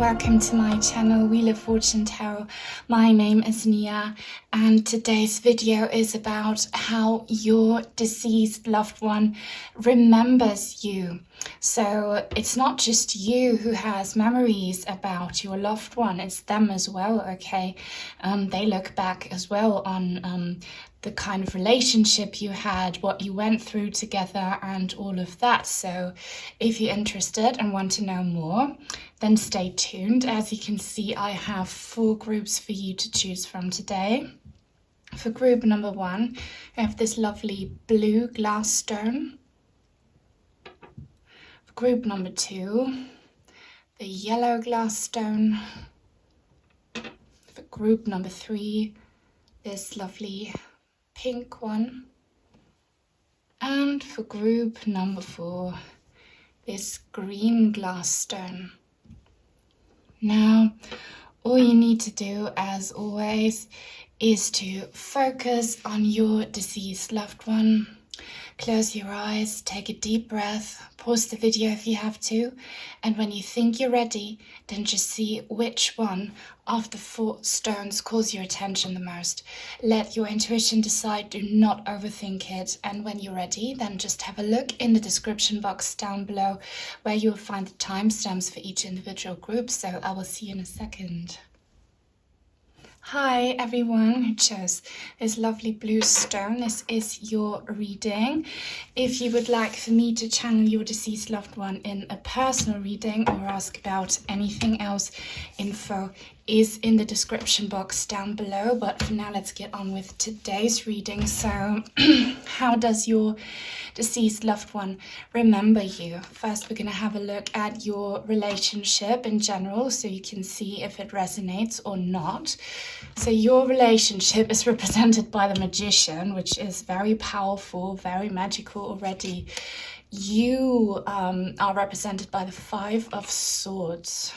welcome to my channel Wheel of Fortune Tarot. My name is Nia, and today's video is about how your deceased loved one remembers you. So it's not just you who has memories about your loved one, it's them as well, okay? They look back as well on the kind of relationship you had, what you went through together and all of that. So if you're interested and want to know more, then stay tuned. As you can see, I have 4 groups for you to choose from today. For group number 1, we have this lovely blue glass stone. For group number 2, the yellow glass stone. For group number 3, this lovely pink one. And for group number 4, this green glass stone. Now, all you need to do, as always, is to focus on your deceased loved one. Close your eyes, take a deep breath, pause the video if you have to, and when you think you're ready, then just see which one of the 4 stones calls your attention the most. Let your intuition decide, do not overthink it, and when you're ready, then just have a look in the description box down below where you'll find the timestamps for each individual group, so I will see you in a second. Hi everyone who chose this lovely blue stone. This is your reading. If you would like for me to channel your deceased loved one in a personal reading or ask about anything else, info is in the description box down below. But for now, let's get on with today's reading. So how does your deceased loved one remember you? First, we're going to have a look at your relationship in general so you can see if it resonates or not. So your relationship is represented by the Magician, which is very powerful, very magical already. You are represented by the 5 of Swords.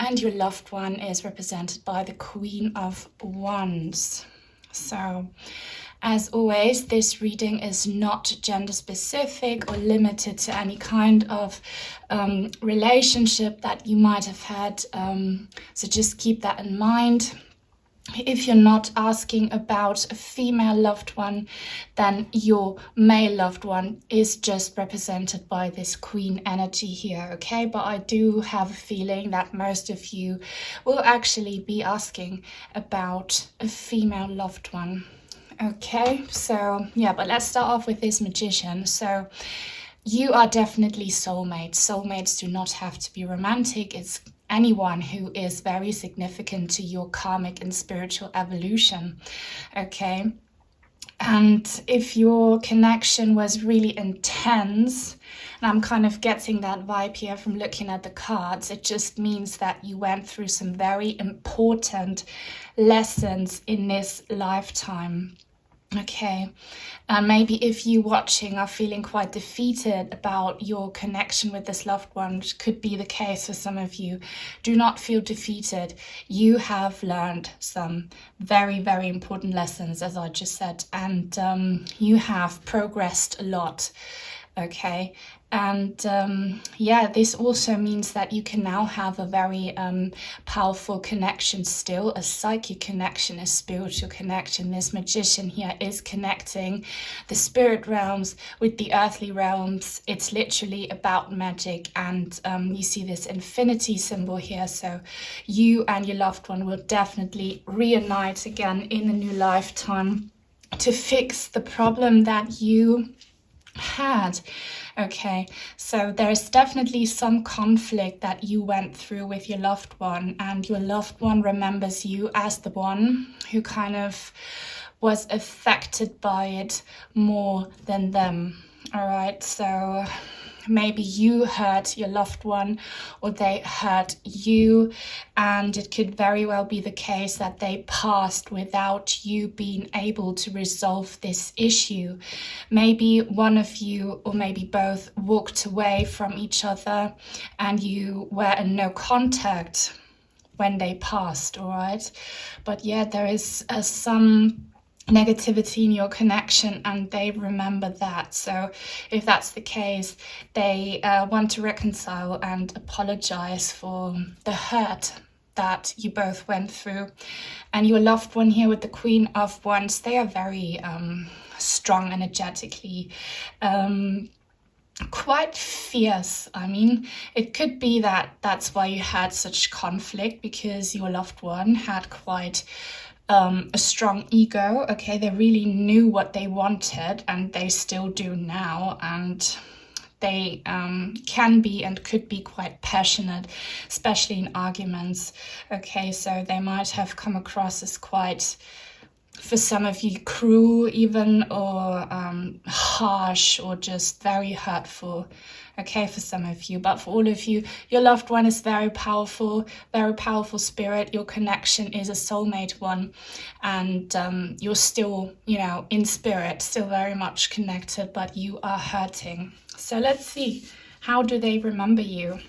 And your loved one is represented by the Queen of Wands. So, as always, this reading is not gender specific or limited to any kind of relationship that you might have had. So just keep that in mind. If you're not asking about a female loved one, then your male loved one is just represented by this queen energy here, okay? But I do have a feeling that most of you will actually be asking about a female loved one. Okay, so yeah, but let's start off with this Magician. So you are definitely soulmates. Soulmates do not have to be romantic. It's anyone who is very significant to your karmic and spiritual evolution, okay? And if your connection was really intense, and I'm kind of getting that vibe here from looking at the cards, it just means that you went through some very important lessons in this lifetime. Okay, and maybe if you watching are feeling quite defeated about your connection with this loved one, which could be the case for some of you, do not feel defeated. You have learned some very, very important lessons, as I just said, and you have progressed a lot. Okay, and yeah, this also means that you can now have a very powerful connection still, a psychic connection, a spiritual connection. This Magician here is connecting the spirit realms with the earthly realms. It's literally about magic, and you see this infinity symbol here, so you and your loved one will definitely reunite again in a new lifetime to fix the problem that you had. Okay, so there's definitely some conflict that you went through with your loved one, and your loved one remembers you as the one who kind of was affected by it more than them. All right, so maybe you hurt your loved one or they hurt you, and it could very well be the case that they passed without you being able to resolve this issue. Maybe one of you or maybe both walked away from each other and you were in no contact when they passed, all right? But yeah, there is some negativity in your connection, and they remember that. So if that's the case, they want to reconcile and apologize for the hurt that you both went through. And your loved one here with the Queen of Wands, they are very strong energetically, quite fierce. I mean, it could be that that's why you had such conflict, because your loved one had quite a strong ego. Okay, they really knew what they wanted, and they still do now, and they can be and could be quite passionate, especially in arguments. Okay, so they might have come across as quite, for some of you, cruel even, or harsh, or just very hurtful. Okay, for some of you. But for all of you, your loved one is very powerful spirit. Your connection is a soulmate one, and you're still, in spirit, still very much connected, but you are hurting. So let's see, how do they remember you?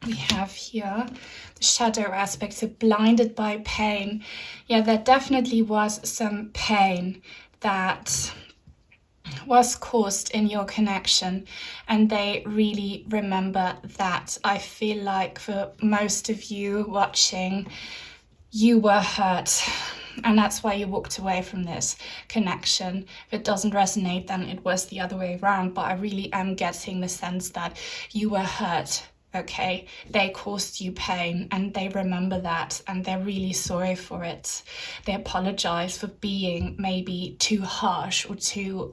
We have here the shadow aspect, so blinded by pain. Yeah, there definitely was some pain that was caused in your connection, and they really remember that. I feel like for most of you watching, you were hurt, and that's why you walked away from this connection. If it doesn't resonate, then it was the other way around, but I really am getting the sense that you were hurt. Okay, they caused you pain, and they remember that, and they're really sorry for it. They apologize for being maybe too harsh or too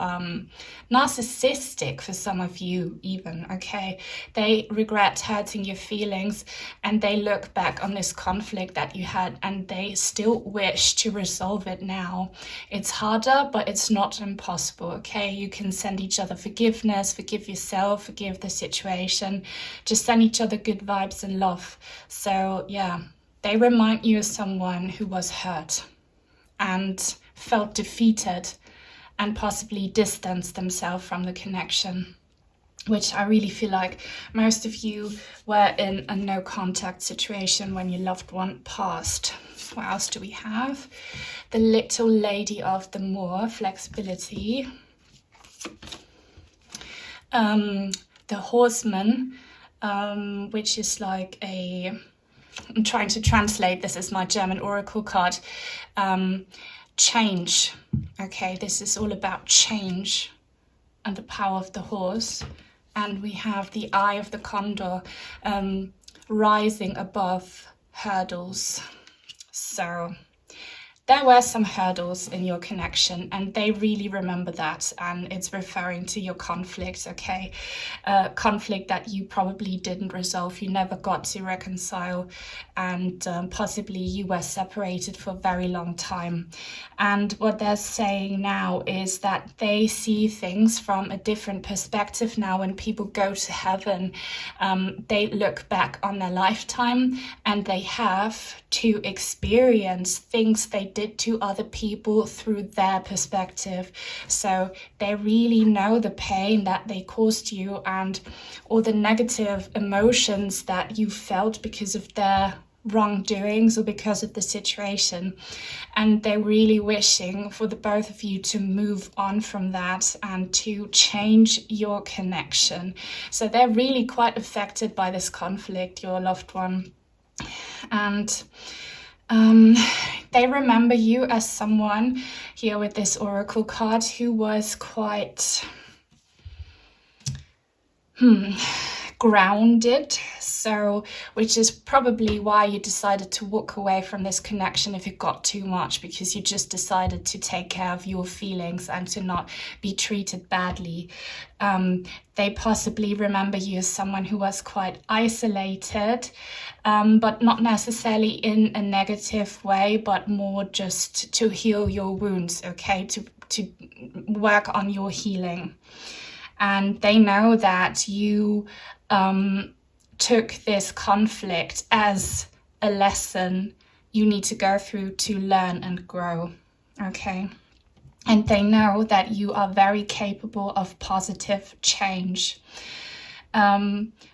narcissistic for some of you even. Okay, they regret hurting your feelings, and they look back on this conflict that you had, and they still wish to resolve it now. It's harder, but it's not impossible. Okay, you can send each other forgiveness, forgive yourself, forgive the situation, just send each other good vibes and love. So yeah, they remind you of someone who was hurt and felt defeated and possibly distanced themselves from the connection, which I really feel like most of you were in a no contact situation when your loved one passed. What else do we have? The little lady of the moor, flexibility. The horseman, which is like I'm trying to translate, this is my German oracle card, change. Okay, this is all about change and the power of the horse. And we have the eye of the condor, rising above hurdles. So there were some hurdles in your connection, and they really remember that, and it's referring to your conflict, okay? Conflict that you probably didn't resolve, you never got to reconcile, and possibly you were separated for a very long time. And what they're saying now is that they see things from a different perspective now. When people go to heaven, they look back on their lifetime, and they have to experience things they did to other people through their perspective. So they really know the pain that they caused you, and all the negative emotions that you felt because of their wrongdoings or because of the situation. And they're really wishing for the both of you to move on from that and to change your connection. So they're really quite affected by this conflict, your loved one. And they remember you as someone here with this oracle card who was quite grounded. So, which is probably why you decided to walk away from this connection if it got too much, because you just decided to take care of your feelings and to not be treated badly. They possibly remember you as someone who was quite isolated, but not necessarily in a negative way, but more just to heal your wounds, okay, to work on your healing. And they know that you took this conflict as a lesson you need to go through to learn and grow, okay? And they know that you are very capable of positive change.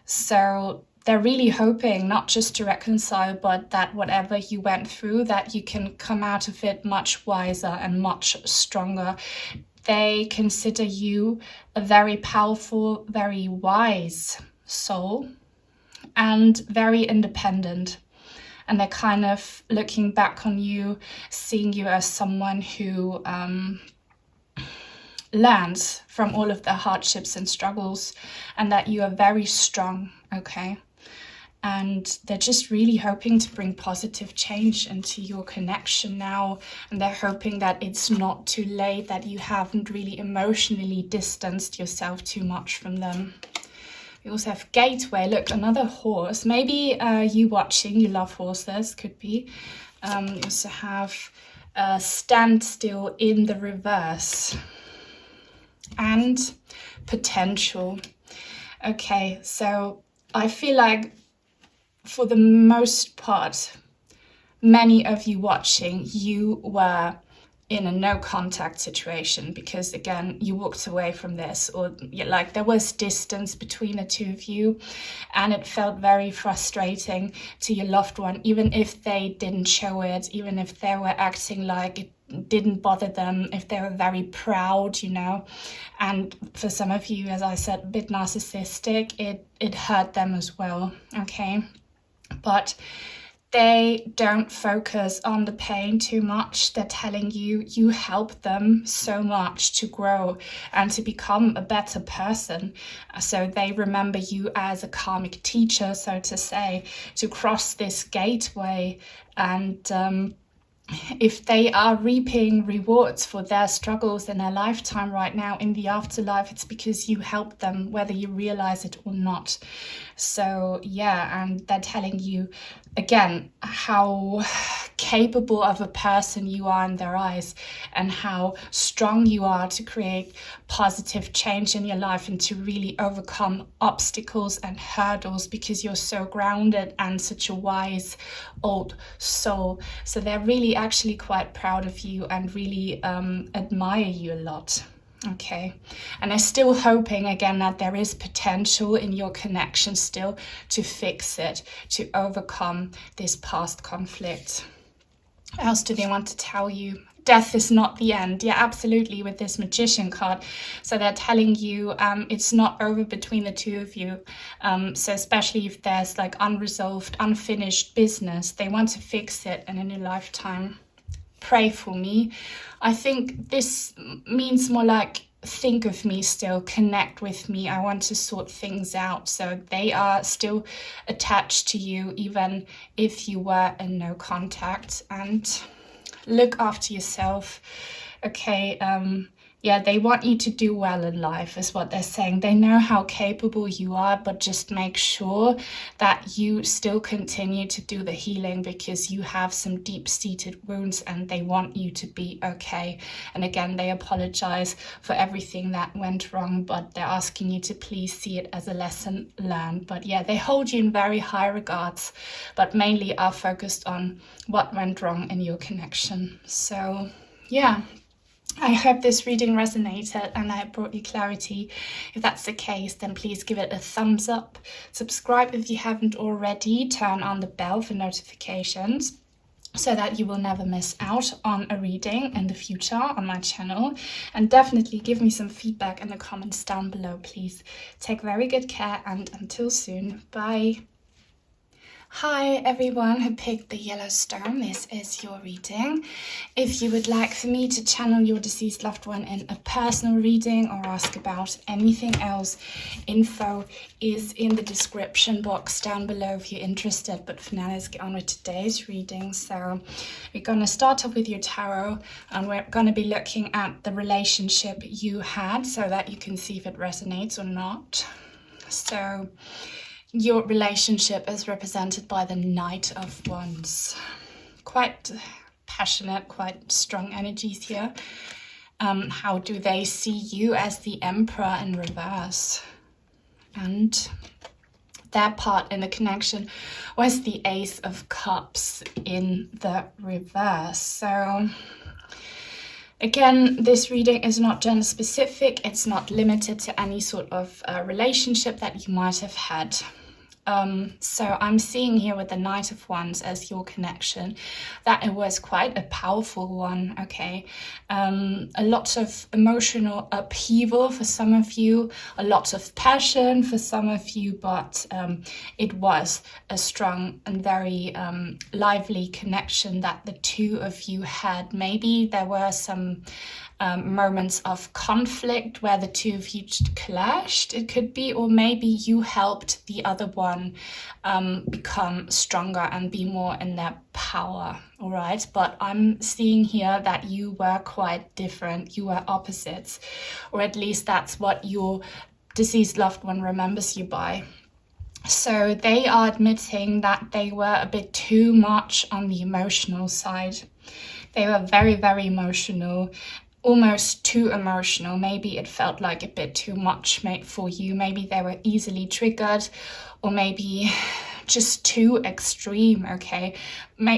So they're really hoping not just to reconcile, but that whatever you went through, that you can come out of it much wiser and much stronger. They consider you a very powerful, very wise soul and very independent. And they're kind of looking back on you, seeing you as someone who learns from all of the hardships and struggles, and that you are very strong, okay? And they're just really hoping to bring positive change into your connection now. And they're hoping that it's not too late, that you haven't really emotionally distanced yourself too much from them. We also have Gateway. Look, another horse. Maybe you watching, you love horses, could be. We also have Standstill in the reverse. And Potential. Okay, so I feel like for the most part, many of you watching, you were in a no contact situation because, again, you walked away from this, or like there was distance between the two of you, and it felt very frustrating to your loved one, even if they didn't show it, even if they were acting like it didn't bother them, if they were very proud, you know. And for some of you, as I said, a bit narcissistic, it hurt them as well, okay? But they don't focus on the pain too much. They're telling you, you help them so much to grow and to become a better person. So they remember you as a karmic teacher, so to say, to cross this gateway. And if they are reaping rewards for their struggles in their lifetime right now in the afterlife, it's because you helped them, whether you realize it or not. So yeah, and they're telling you again how capable of a person you are in their eyes, and how strong you are to create positive change in your life and to really overcome obstacles and hurdles, because you're so grounded and such a wise old soul. So they're really actually quite proud of you and really admire you a lot. Okay, and they're still hoping again that there is potential in your connection still to fix it, to overcome this past conflict. What else do they want to tell you? Death is not the end. Yeah, absolutely, with this Magician card. So they're telling you it's not over between the two of you. So especially if there's like unresolved, unfinished business, they want to fix it in a new lifetime. Pray for me. I think this means more like think of me still, connect with me. I want to sort things out. So they are still attached to you, even if you were in no contact. And look after yourself. Okay, yeah, they want you to do well in life is what they're saying. They know how capable you are, but just make sure that you still continue to do the healing, because you have some deep-seated wounds and they want you to be okay. And again, they apologize for everything that went wrong, but they're asking you to please see it as a lesson learned. But yeah, they hold you in very high regards, but mainly are focused on what went wrong in your connection. So yeah, I hope this reading resonated and I brought you clarity. If that's the case, then please give it a thumbs up. Subscribe if you haven't already. Turn on the bell for notifications so that you will never miss out on a reading in the future on my channel. And definitely give me some feedback in the comments down below, please. Take very good care, and until soon, bye. Hi everyone who picked the yellow stone, this is your reading. If you would like for me to channel your deceased loved one in a personal reading or ask about anything else, info is in the description box down below if you're interested. But for now, let's get on with today's reading. So we're going to start off with your tarot, and we're going to be looking at the relationship you had so that you can see if it resonates or not. So your relationship is represented by the Knight of Wands. Quite passionate, quite strong energies here. How do they see you as the Emperor in reverse? And their part in the connection was the Ace of Cups in the reverse. So again, this reading is not gender specific. It's not limited to any sort of relationship that you might have had. So I'm seeing here with the Knight of Wands as your connection that it was quite a powerful one, okay? A lot of emotional upheaval for some of you, a lot of passion for some of you, but it was a strong and very lively connection that the two of you had. Maybe there were some moments of conflict where the two of you clashed, it could be, or maybe you helped the other one become stronger and be more in their power, all right? But I'm seeing here that you were quite different, you were opposites, or at least that's what your deceased loved one remembers you by. So they are admitting that they were a bit too much on the emotional side. They were very, very emotional, almost too emotional. Maybe it felt like a bit too much for you. Maybe they were easily triggered, or maybe just too extreme, okay?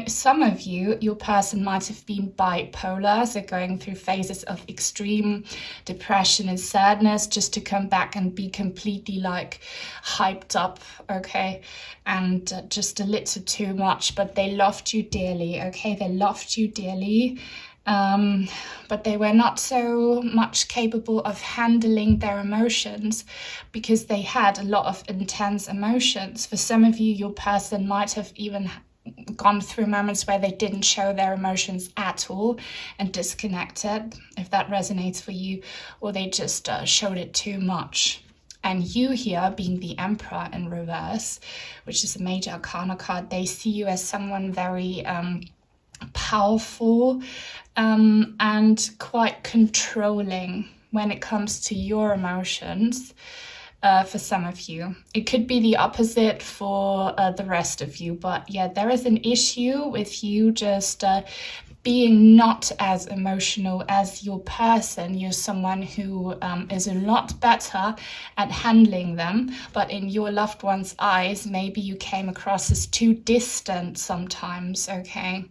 Some of you, your person might have been bipolar, so going through phases of extreme depression and sadness just to come back and be completely like hyped up, okay? And just a little too much, but they loved you dearly, okay? They loved you dearly. But they were not so much capable of handling their emotions because they had a lot of intense emotions. For some of you, your person might have even gone through moments where they didn't show their emotions at all and disconnected, if that resonates for you, or they just showed it too much. And you here, being the Emperor in reverse, which is a major arcana card, they see you as someone very powerful and quite controlling when it comes to your emotions. For some of you, it could be the opposite for the rest of you, but yeah, there is an issue with you just being not as emotional as your person. You're someone who is a lot better at handling them, but in your loved one's eyes, maybe you came across as too distant sometimes, okay?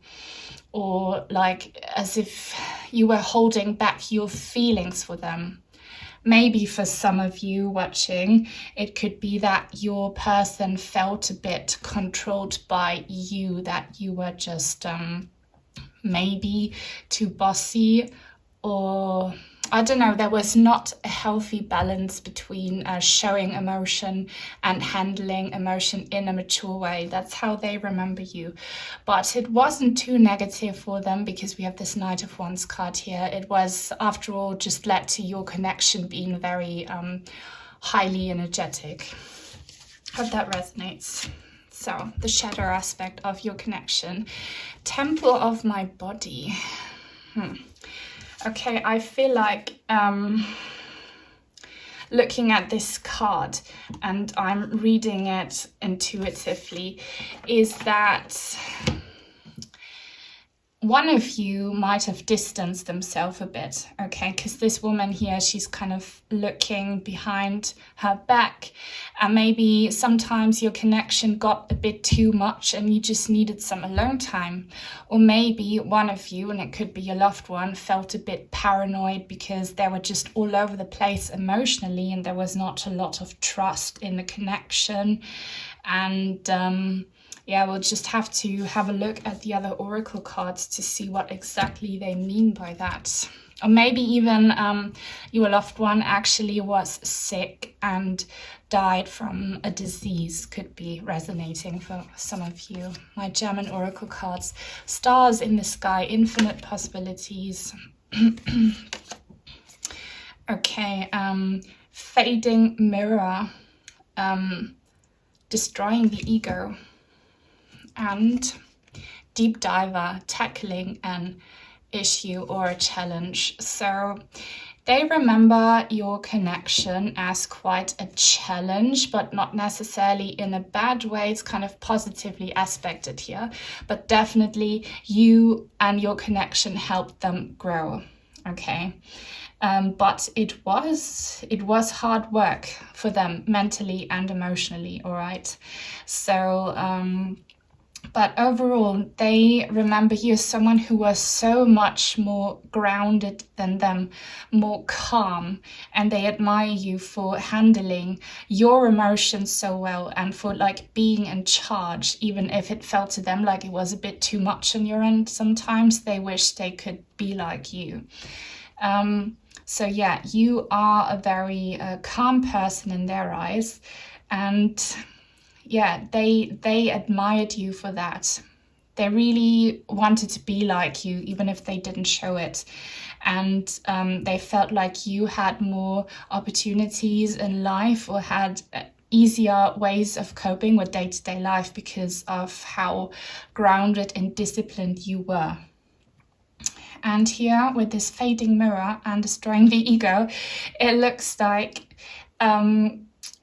Or like as if you were holding back your feelings for them. Maybe for some of you watching, it could be that your person felt a bit controlled by you, that you were just maybe too bossy, or I don't know, there was not a healthy balance between showing emotion and handling emotion in a mature way. That's how they remember you. But it wasn't too negative for them because we have this Knight of Wands card here. It was, after all, just led to your connection being very highly energetic. Hope that resonates. So, the shadow aspect of your connection. Temple of my body. Okay, I feel like looking at this card, and I'm reading it intuitively, is that one of you might have distanced themselves a bit, okay? Because this woman here, she's kind of looking behind her back, and maybe sometimes your connection got a bit too much and you just needed some alone time. Or maybe one of you, and it could be your loved one, felt a bit paranoid because they were just all over the place emotionally and there was not a lot of trust in the connection. And yeah, we'll just have to have a look at the other oracle cards to see what exactly they mean by that. Or maybe even your loved one actually was sick and died from a disease, could be resonating for some of you. My German oracle cards, stars in the sky, infinite possibilities. Okay, fading mirror, destroying the ego. And deep diver, tackling an issue or a challenge. So they remember your connection as quite a challenge, but not necessarily in a bad way. It's kind of positively aspected here, but definitely you and your connection helped them grow, okay? But it was hard work for them mentally and emotionally, all right? So But overall, they remember you as someone who was so much more grounded than them, more calm, and they admire you for handling your emotions so well and for like being in charge, even if it felt to them like it was a bit too much on your end. Sometimes they wish they could be like you. So yeah, you are a very calm person in their eyes, and yeah, they admired you for that. They really wanted to be like you, even if they didn't show it. And they felt like you had more opportunities in life or had easier ways of coping with day-to-day life because of how grounded and disciplined you were. And here, with this fading mirror and destroying the ego, it looks like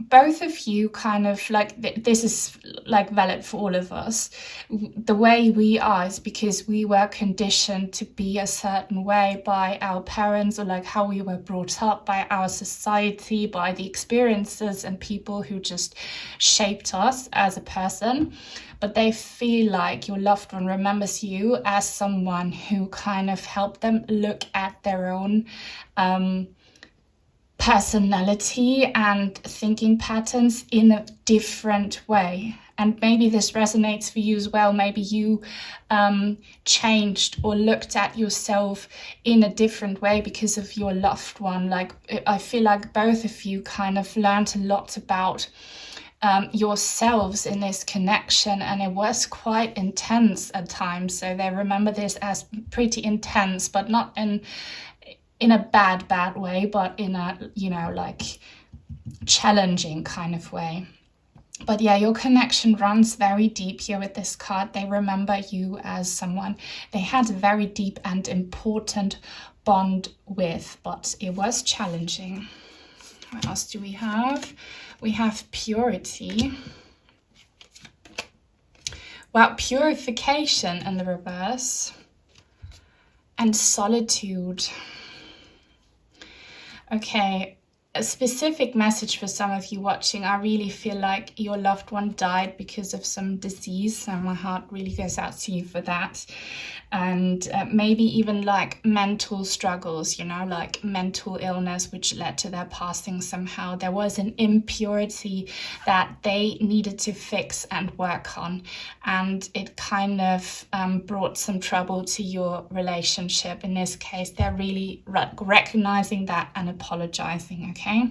both of you kind of like, this is like valid for all of us. The way we are is because we were conditioned to be a certain way by our parents, or like how we were brought up, by our society, by the experiences and people who just shaped us as a person. But they feel like your loved one remembers you as someone who kind of helped them look at their own personality and thinking patterns in a different way. And maybe this resonates for you as well. Maybe you changed or looked at yourself in a different way because of your loved one. Like, I feel like both of you kind of learned a lot about yourselves in this connection, and it was quite intense at times. So they remember this as pretty intense, but not in a bad way, but in a, you know, like challenging kind of way. But yeah, your connection runs very deep here with this card. They remember you as someone they had a very deep and important bond with, but it was challenging. What else do we have? We have purity. Well, purification in the reverse. And solitude. Okay, a specific message for some of you watching. I really feel like your loved one died because of some disease, and my heart really goes out to you for that. And maybe even like mental struggles, you know, like mental illness, which led to their passing somehow. There was an impurity that they needed to fix and work on. And it kind of brought some trouble to your relationship. In this case, they're really recognizing that and apologizing, okay?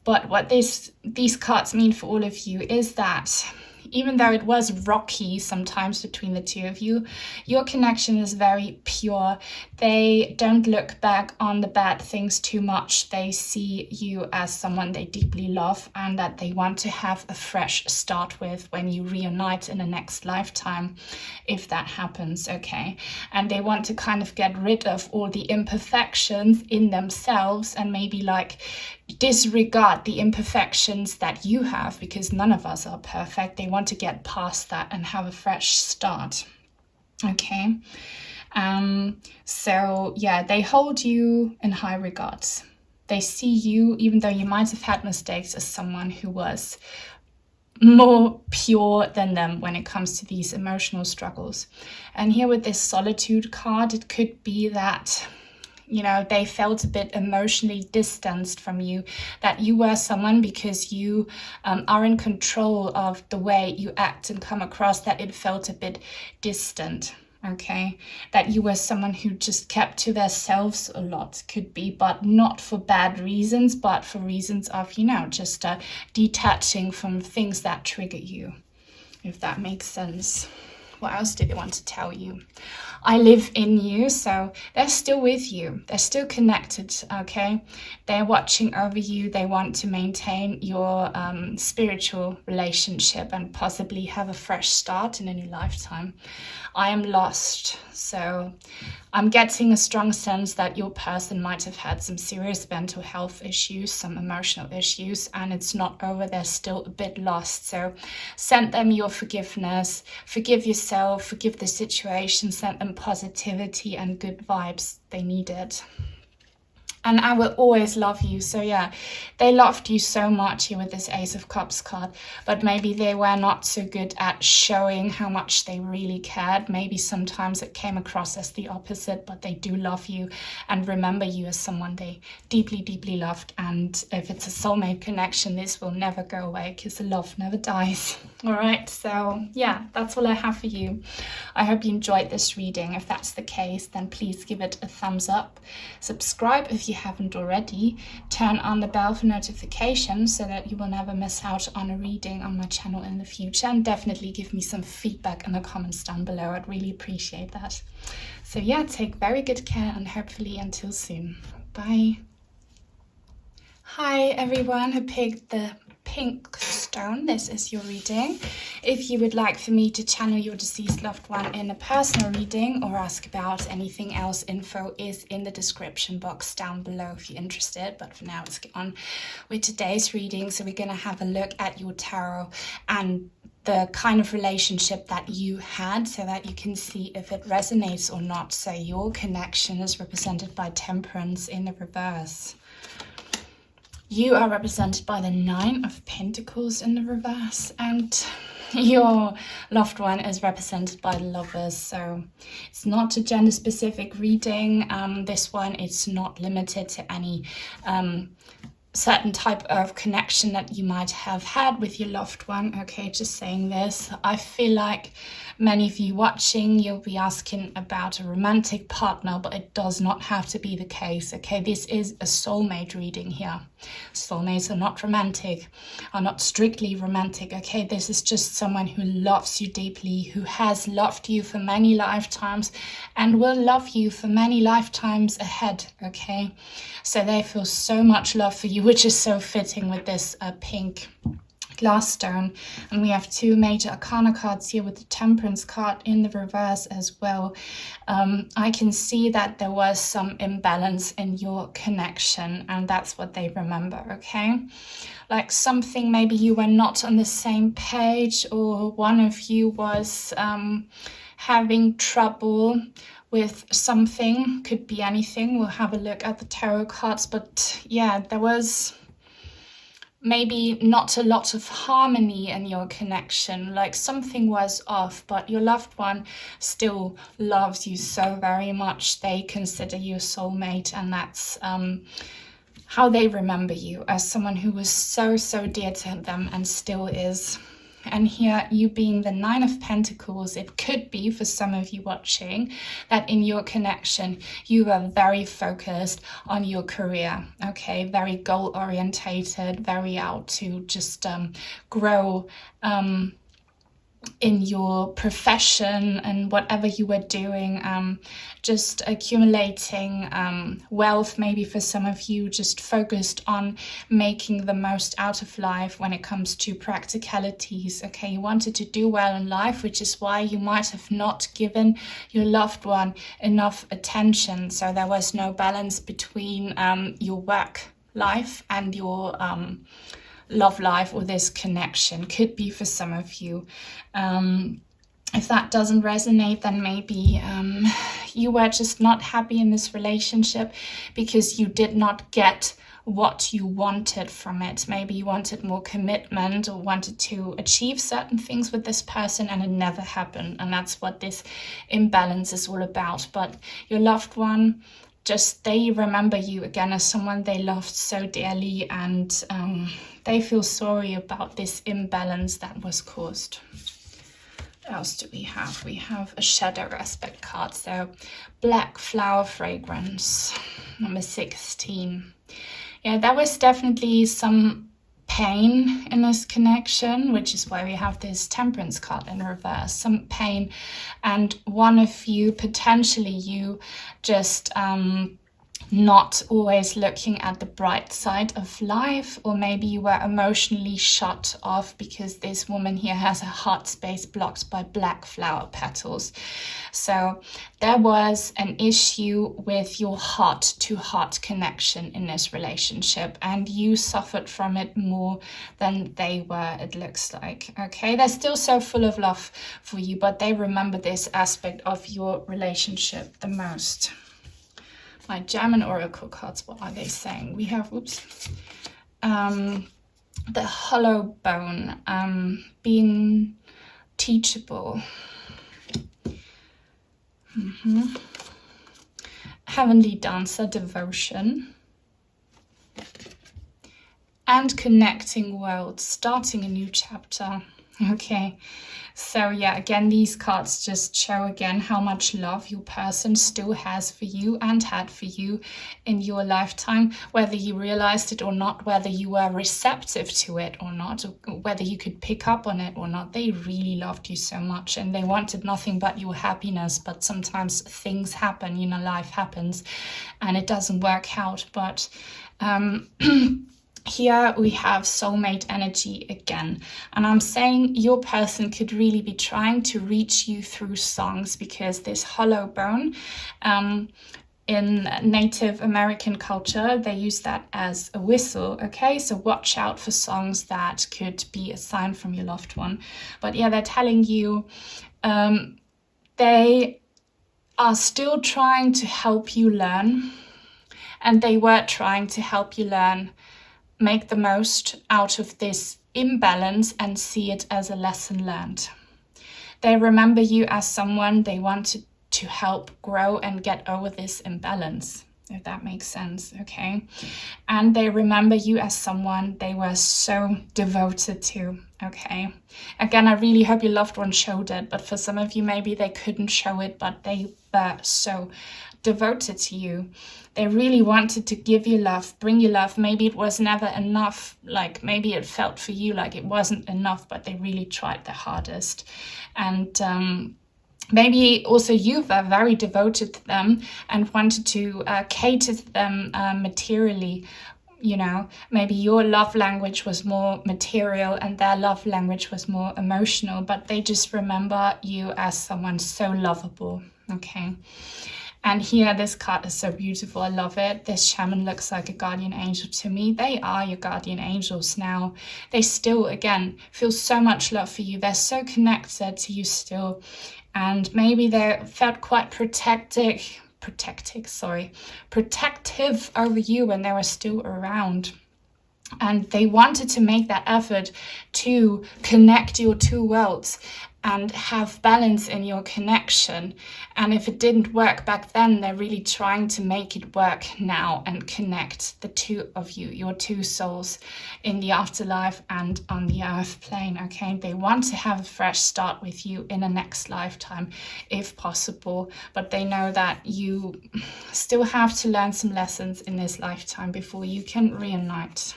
But what these cards mean for all of you is that even though it was rocky sometimes between the two of you, your connection is very pure. They don't look back on the bad things too much. They see you as someone they deeply love and that they want to have a fresh start with when you reunite in the next lifetime, if that happens, okay? And they want to kind of get rid of all the imperfections in themselves and maybe like disregard the imperfections that you have, because none of us are perfect. They want to get past that and have a fresh start, okay? So yeah, they hold you in high regards. They see you, even though you might have had mistakes, as someone who was more pure than them when it comes to these emotional struggles. And here with this solitude card, it could be that, you know, they felt a bit emotionally distanced from you, that you were someone, because you are in control of the way you act and come across, that it felt a bit distant, okay? That you were someone who just kept to themselves a lot, could be, but not for bad reasons, but for reasons of, you know, just detaching from things that trigger you, if that makes sense. What else did they want to tell you? I live in you, so they're still with you. They're still connected, okay? They're watching over you. They want to maintain your spiritual relationship and possibly have a fresh start in a new lifetime. I am lost, so I'm getting a strong sense that your person might have had some serious mental health issues, some emotional issues, and it's not over. They're still a bit lost. So send them your forgiveness, forgive yourself, forgive the situation, send them positivity and good vibes. They need it. and I will always love you. So yeah, they loved you so much here with this Ace of Cups card, but maybe they were not so good at showing how much they really cared. Maybe sometimes it came across as the opposite, but they do love you and remember you as someone they deeply, deeply loved. And if it's a soulmate connection, this will never go away because the love never dies. All right, so yeah, that's all I have for you. I hope you enjoyed this reading. If that's the case, then please give it a thumbs up. Subscribe if you haven't already. Turn on the bell for notifications so that you will never miss out on a reading on my channel in the future, and definitely give me some feedback in the comments down below. I'd really appreciate that. So yeah, take very good care, and hopefully until soon. Bye. Hi everyone who picked the pink stone. This is your reading. If you would like for me to channel your deceased loved one in a personal reading or ask about anything else, info is in the description box down below if you're interested. But for now, let's get on with today's reading. So we're going to have a look at your tarot and the kind of relationship that you had, so that you can see if it resonates or not. So your connection is represented by Temperance in the reverse. You are represented by the Nine of Pentacles in the reverse, and your loved one is represented by the Lovers. So it's not a gender specific reading. This one, it's not limited to any certain type of connection that you might have had with your loved one. Okay, just saying this. I feel like many of you watching, you'll be asking about a romantic partner, but it does not have to be the case. Okay, this is a soulmate reading here. Soulmates are not romantic, are not strictly romantic. Okay, this is just someone who loves you deeply, who has loved you for many lifetimes and will love you for many lifetimes ahead. Okay, so they feel so much love for you, which is so fitting with this pink glass stone. And we have two major arcana cards here with the Temperance card in the reverse as well. I can see that there was some imbalance in your connection, and that's what they remember. Okay, like something, maybe you were not on the same page, or one of you was having trouble with something. Could be anything. We'll have a look at the tarot cards, but yeah, there was maybe not a lot of harmony in your connection, like something was off, but your loved one still loves you so very much. They consider you a soulmate, and that's how they remember you, as someone who was so, so dear to them and still is. And here, you being the Nine of Pentacles, it could be for some of you watching that in your connection, you are very focused on your career, okay? Very goal orientated, very out to just grow in your profession and whatever you were doing, just accumulating wealth. Maybe for some of you, just focused on making the most out of life when it comes to practicalities. Okay, you wanted to do well in life, which is why you might have not given your loved one enough attention. So there was no balance between your work life and your love life, or this connection. Could be for some of you. If that doesn't resonate, then maybe you were just not happy in this relationship because you did not get what you wanted from it. Maybe you wanted more commitment or wanted to achieve certain things with this person, and it never happened. And that's what this imbalance is all about. But your loved one, just they remember you again as someone they loved so dearly, and they feel sorry about this imbalance that was caused. What else do we have? We have a shadow aspect card. So black flower fragrance, number 16. Yeah, there was definitely some pain in this connection, which is why we have this Temperance card in reverse. Some pain, and one of you, potentially you, just not always looking at the bright side of life, or maybe you were emotionally shut off because this woman here has a heart space blocked by black flower petals. So there was an issue with your heart-to-heart connection in this relationship, and you suffered from it more than they were, it looks like. Okay, they're still so full of love for you, but they remember this aspect of your relationship the most. My German oracle cards, what are they saying? We have, the hollow bone, being teachable. Heavenly dancer, devotion. And connecting worlds, starting a new chapter. Okay, so yeah, again, these cards just show again how much love your person still has for you and had for you in your lifetime, whether you realized it or not, whether you were receptive to it or not, or whether you could pick up on it or not. They really loved you so much and they wanted nothing but your happiness. But sometimes things happen, you know, life happens and it doesn't work out. But here we have soulmate energy again, and I'm saying your person could really be trying to reach you through songs, because this hollow bone, in Native American culture, they use that as a whistle, okay? So watch out for songs that could be a sign from your loved one. But yeah, they're telling you they are still trying to help you learn, and they were trying to help you learn, make the most out of this imbalance and see it as a lesson learned. They remember you as someone they wanted to help grow and get over this imbalance, if that makes sense, okay? And they remember you as someone they were so devoted to, okay? Again, I really hope your loved one showed it, but for some of you, maybe they couldn't show it, but they were so devoted to you. They really wanted to give you love, bring you love. Maybe it was never enough, like maybe it felt for you like it wasn't enough, but they really tried their hardest. And maybe also you were very devoted to them and wanted to cater to them materially. You know, maybe your love language was more material and their love language was more emotional, but they just remember you as someone so lovable, okay? And here, this card is so beautiful. I love it. This shaman looks like a guardian angel to me. They are your guardian angels now. They still, again, feel so much love for you. They're so connected to you still. And maybe they felt quite protective over you when they were still around. And they wanted to make that effort to connect your two worlds and have balance in your connection. And if it didn't work back then, they're really trying to make it work now and connect the two of you, your two souls, in the afterlife and on the earth plane, okay? They want to have a fresh start with you in a next lifetime, if possible, but they know that you still have to learn some lessons in this lifetime before you can reunite.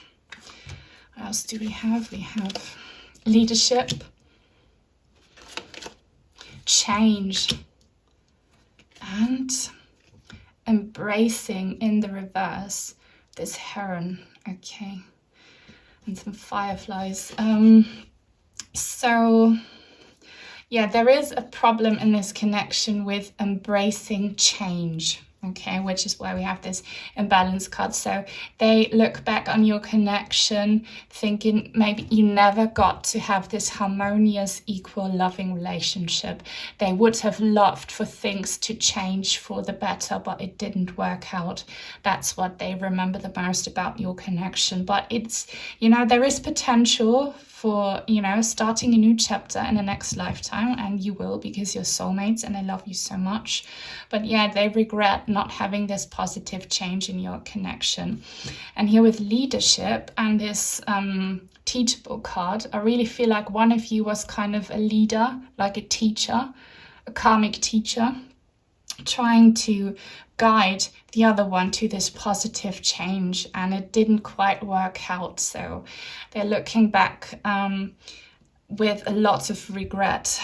What else do we have? We have leadership, change, and embracing in the reverse, this heron, okay, and some fireflies. So yeah, there is a problem in this connection with embracing change, okay, which is why we have this imbalance card. So they look back on your connection thinking maybe you never got to have this harmonious, equal, loving relationship. They would have loved for things to change for the better, but it didn't work out. That's what they remember the most about your connection. But it's, you know, there is potential for, you know, starting a new chapter in the next lifetime, and you will, because you're soulmates and they love you so much. But yeah, they regret not having this positive change in your connection. And here with leadership and this teachable card, I really feel like one of you was kind of a leader, like a teacher, a karmic teacher, trying to guide the other one to this positive change, and it didn't quite work out. So they're looking back with a lot of regret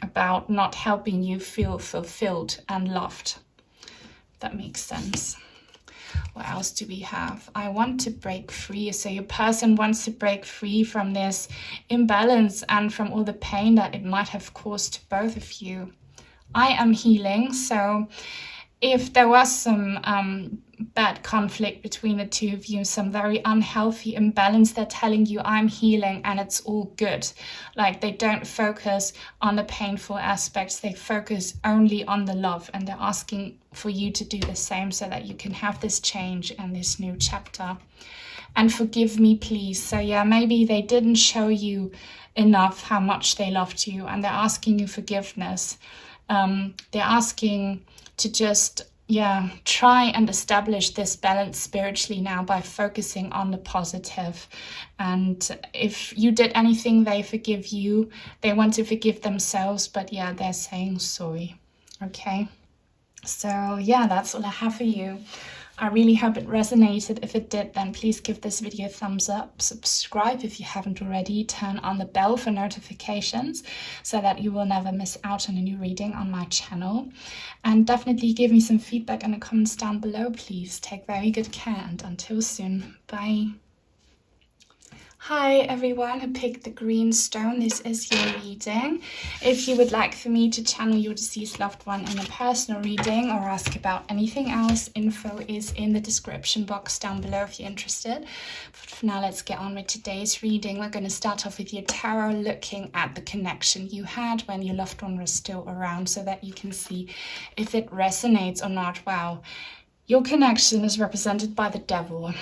about not helping you feel fulfilled and loved. That makes sense. What else do we have? I want to break free. So your person wants to break free from this imbalance and from all the pain that it might have caused to both of you. I am healing. So if there was some bad conflict between the two of you, some very unhealthy imbalance. They're telling you, I'm healing and it's all good. Like, they don't focus on the painful aspects, they focus only on the love, and they're asking for you to do the same so that you can have this change and this new chapter. And forgive me, please. So yeah, maybe they didn't show you enough how much they loved you, and they're asking you forgiveness. They're asking to just try and establish this balance spiritually now by focusing on the positive. And if you did anything, they forgive you. They want to forgive themselves, but yeah, they're saying sorry. Okay, so yeah, that's all I have for you. I really hope it resonated. If it did, then please give this video a thumbs up, subscribe if you haven't already, turn on the bell for notifications so that you will never miss out on a new reading on my channel. And definitely give me some feedback in the comments down below, please. Take very good care, and until soon, bye. Hi everyone who picked the green stone, this is your reading. If you would like for me to channel your deceased loved one in a personal reading or ask about anything else, info is in the description box down below if you're interested. But for now, let's get on with today's reading. We're going to start off with your tarot, looking at the connection you had when your loved one was still around so that you can see if it resonates or not. Wow. Your connection is represented by the devil.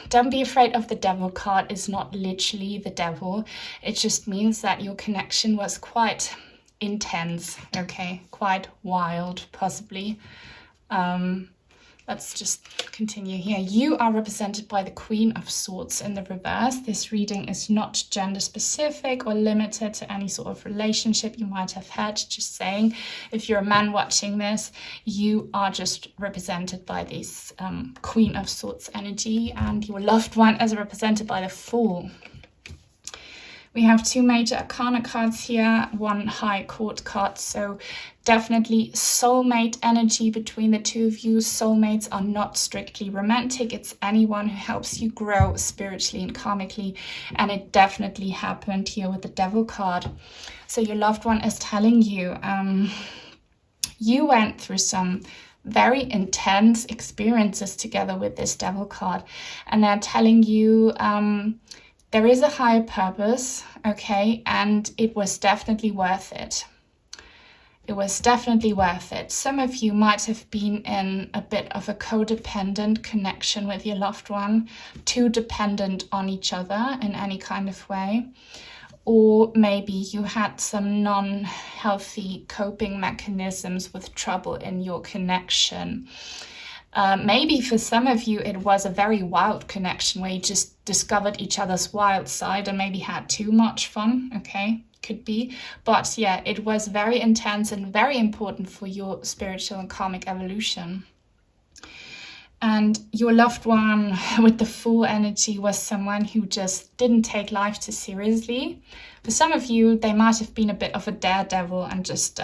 Don't be afraid of the devil card. It's not literally the devil. It just means that your connection was quite intense, okay? Quite wild, possibly. Let's just continue here. You are represented by the Queen of Swords in the reverse. This reading is not gender specific or limited to any sort of relationship you might have had. Just saying, if you're a man watching this, you are just represented by this Queen of Swords energy, and your loved one is represented by the Fool. We have two major arcana cards here, one high court card, so definitely soulmate energy between the two of you. Soulmates are not strictly romantic. It's anyone who helps you grow spiritually and karmically, and it definitely happened here with the Devil card. So your loved one is telling you, you went through some very intense experiences together with this Devil card, and they're telling you there is a higher purpose, okay, and it was definitely worth it. It was definitely worth it. Some of you might have been in a bit of a codependent connection with your loved one, too dependent on each other in any kind of way. Or maybe you had some non-healthy coping mechanisms with trouble in your connection. Maybe for some of you, it was a very wild connection where you just discovered each other's wild side and maybe had too much fun, okay? Could be. But yeah, it was very intense and very important for your spiritual and karmic evolution. And your loved one with the Fool energy was someone who just didn't take life too seriously. For some of you, they might have been a bit of a daredevil and just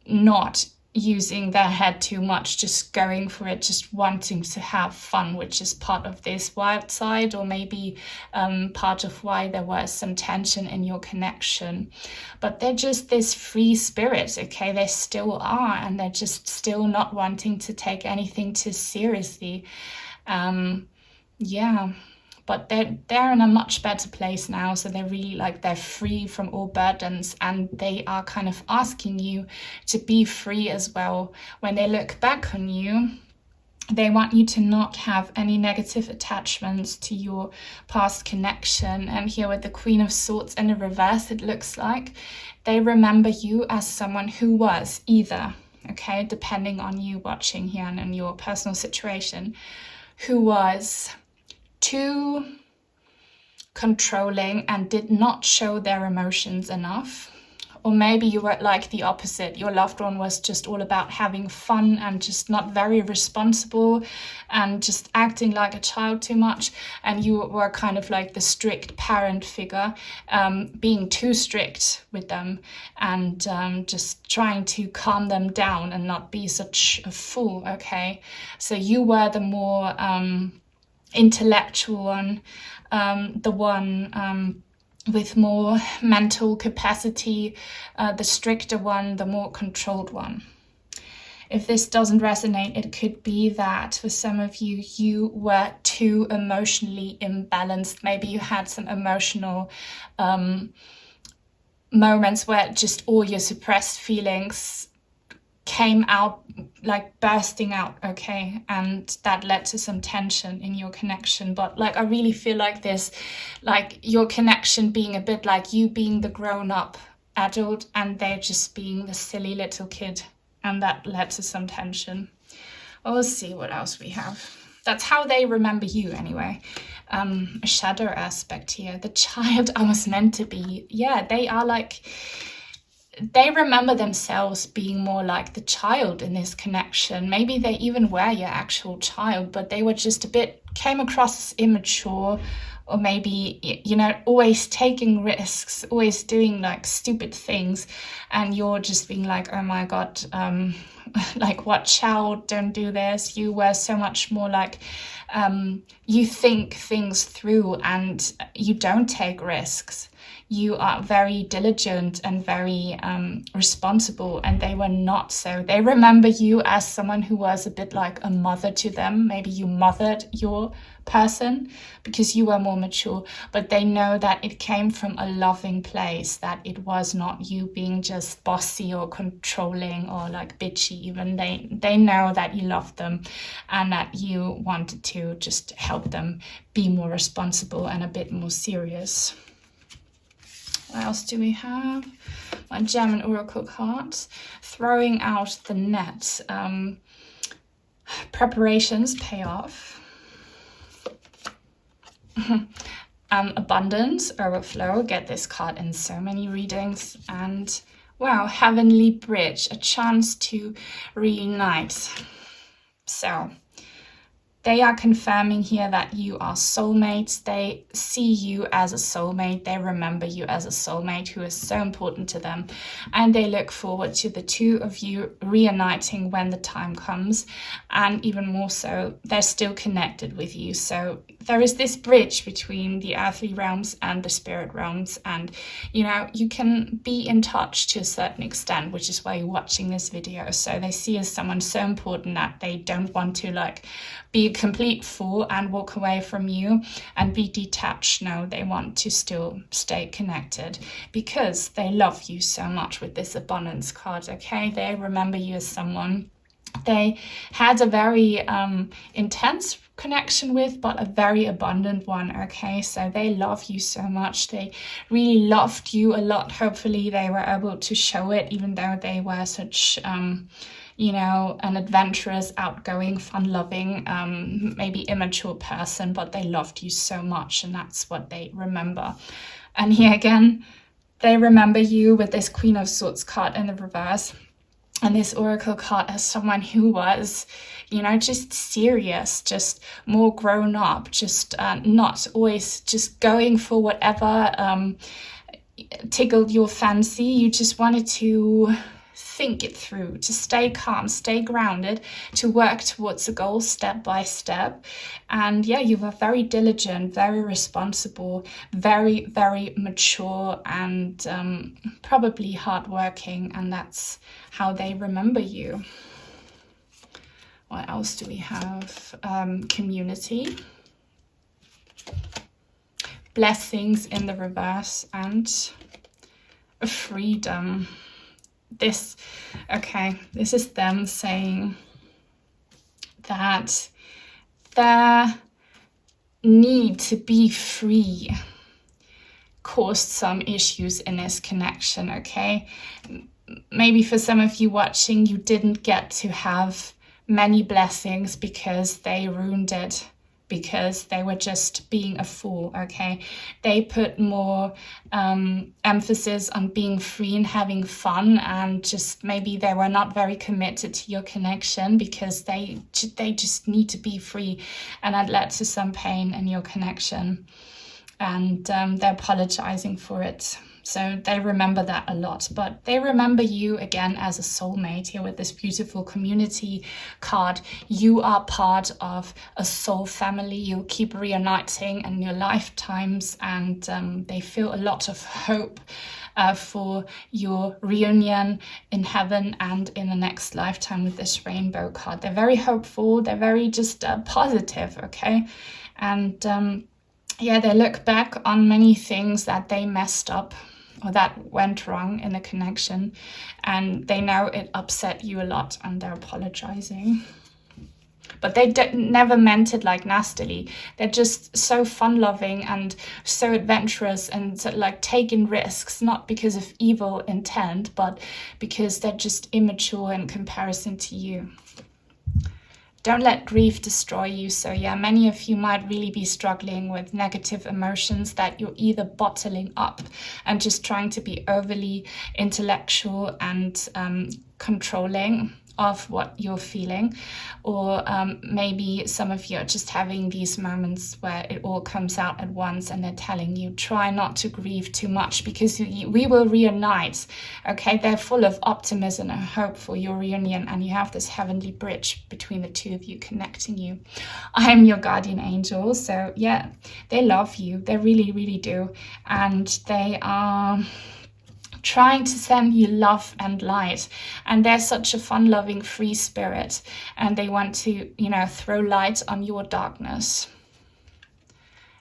not using their head too much, just going for it, just wanting to have fun, which is part of this wild side, or maybe part of why there was some tension in your connection. But they're just this free spirit, okay? They still are, and they're just still not wanting to take anything too seriously. But they're in a much better place now, so they're really they're free from all burdens, and they are kind of asking you to be free as well. When they look back on you, they want you to not have any negative attachments to your past connection. And here with the Queen of Swords in the reverse, it looks like they remember you as someone who was either, okay, depending on you watching here and in your personal situation, who was too controlling and did not show their emotions enough. Or maybe you were like the opposite. Your loved one was just all about having fun and just not very responsible and just acting like a child too much. And you were kind of like the strict parent figure, being too strict with them and just trying to calm them down and not be such a fool, okay? So you were the more intellectual one, the one with more mental capacity, the stricter one, the more controlled one. if this doesn't resonate, it could be that for some of you, you were too emotionally imbalanced. Maybe you had some emotional moments where just all your suppressed feelings came out, like bursting out, okay? And that led to some tension in your connection. But like, I really feel like this, like your connection being a bit like you being the grown-up adult and they're just being the silly little kid. And that led to some tension. Well, let's see what else we have. That's how they remember you anyway. A shadow aspect here. The child I was meant to be. Yeah, they are like, they remember themselves being more like the child in this connection. Maybe they even were your actual child, but they were just a bit, came across as immature, or maybe, you know, always taking risks, always doing like stupid things. And you're just being like, oh my God, like watch out, don't do this. You were so much more like, you think things through and you don't take risks. You are very diligent and very responsible, and they were not so. They remember you as someone who was a bit like a mother to them. Maybe you mothered your person because you were more mature, but they know that it came from a loving place, that it was not you being just bossy or controlling or like bitchy even. They know that you loved them and that you wanted to just help them be more responsible and a bit more serious. What else do we have? My German oracle cards. Throwing out the net. Preparations pay off. Abundance, overflow. Get this card in so many readings. And wow, heavenly bridge. A chance to reunite. So they are confirming here that you are soulmates. They see you as a soulmate. They remember you as a soulmate who is so important to them. And they look forward to the two of you reuniting when the time comes. And even more so, they're still connected with you. So there is this bridge between the earthly realms and the spirit realms. And, you know, you can be in touch to a certain extent, which is why you're watching this video. So they see as someone so important that they don't want to like be a complete fool and walk away from you and be detached. No, they want to still stay connected because they love you so much with this abundance card, okay? They remember you as someone they had a very intense connection with, but a very abundant one, okay? So they love you so much. They really loved you a lot. Hopefully they were able to show it, even though they were such you know, an adventurous, outgoing, fun-loving, maybe immature person, but they loved you so much, and that's what they remember. And here again, they remember you with this Queen of Swords card in the reverse, and this Oracle card as someone who was, you know, just serious, just more grown up, just not always just going for whatever tickled your fancy. You just wanted to think it through, to stay calm, stay grounded, to work towards a goal step by step. And yeah, you were very diligent, very responsible, very, very mature, and probably hardworking, and that's how they remember you. What else do we have? Community, blessings in the reverse, and freedom. This is them saying that their need to be free caused some issues in this connection, okay? Maybe for some of you watching, you didn't get to have many blessings because they ruined it, because they were just being a fool, okay? They put more emphasis on being free and having fun, and just maybe they were not very committed to your connection because they just need to be free, and that led to some pain in your connection, and they're apologizing for it. So they remember that a lot, but they remember you again as a soulmate here with this beautiful community card. You are part of a soul family. You'll keep reuniting in your lifetimes, and they feel a lot of hope for your reunion in heaven and in the next lifetime with this rainbow card. They're very hopeful. They're very just positive, okay? And yeah, they look back on many things that they messed up or that went wrong in the connection, and they know it upset you a lot, and they're apologizing. But they never meant it like nastily. They're just so fun-loving and so adventurous and so, like, taking risks, not because of evil intent, but because they're just immature in comparison to you. Don't let grief destroy you. So yeah, many of you might really be struggling with negative emotions that you're either bottling up and just trying to be overly intellectual and controlling of what you're feeling, or maybe some of you are just having these moments where it all comes out at once and they're telling you, try not to grieve too much because we will reunite, okay? They're full of optimism and hope for your reunion, and you have this heavenly bridge between the two of you, connecting you. I am your guardian angel, so yeah, they love you, they really, really do, and they are trying to send you love and light, and they're such a fun-loving free spirit, and they want to, you know, throw light on your darkness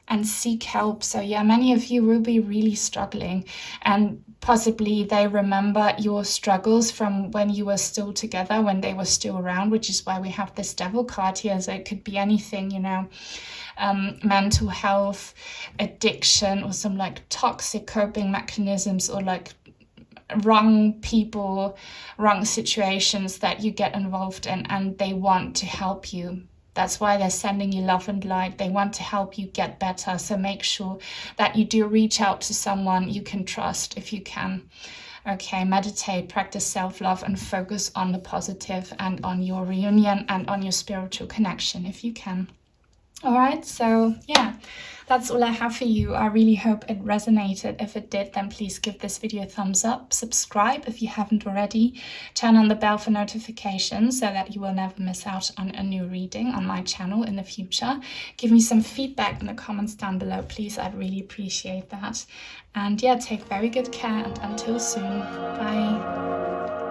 and seek help. So yeah, many of you will be really struggling, and possibly they remember your struggles from when you were still together, when they were still around, which is why we have this devil card here. So it could be anything, you know, mental health, addiction, or some like toxic coping mechanisms, or like wrong people, wrong situations that you get involved in, and they want to help you. That's why they're sending you love and light. They want to help you get better. So make sure that you do reach out to someone you can trust if you can. Okay, meditate, practice self-love, and focus on the positive and on your reunion and on your spiritual connection if you can. All right, so yeah, that's all I have for you. I really hope it resonated. If it did, then please give this video a thumbs up. Subscribe if you haven't already. Turn on the bell for notifications so that you will never miss out on a new reading on my channel in the future. Give me some feedback in the comments down below, please. I'd really appreciate that. And yeah, take very good care, and until soon, bye.